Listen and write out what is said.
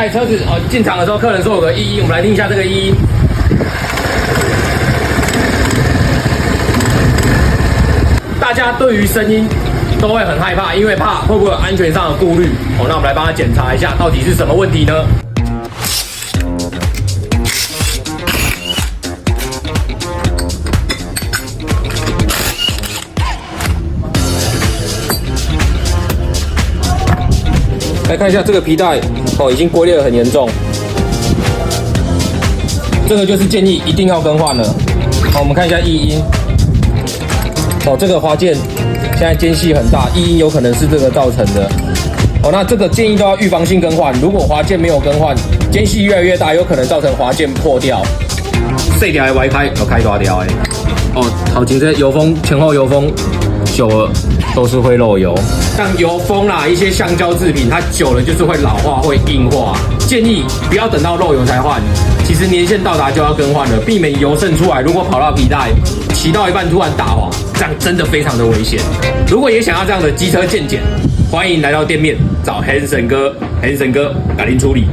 在车子进场的时候，客人说有个异音，我们来听一下这个异音。大家对于声音都会很害怕，因为怕会不会有安全上的顾虑那我们来帮他检查一下，到底是什么问题呢？来看一下这个皮带已经龟裂得很严重，这个就是建议一定要更换了。我们看一下异音，这个滑件现在间隙很大，异音有可能是这个造成的。那这个建议都要预防性更换，如果滑件没有更换，间隙越来越大，有可能造成滑件破掉。细条的歪开，开大条的。头前这油封前后油封久了都是会漏油，像油封啦，一些橡胶制品，它久了就是会老化、会硬化。建议不要等到漏油才换，其实年限到达就要更换了，避免油渗出来。如果跑到皮带，骑到一半突然打滑，这样真的非常的危险。如果也想要这样的机车健检，欢迎来到店面找 Hanson 哥，Hanson 哥给您处理。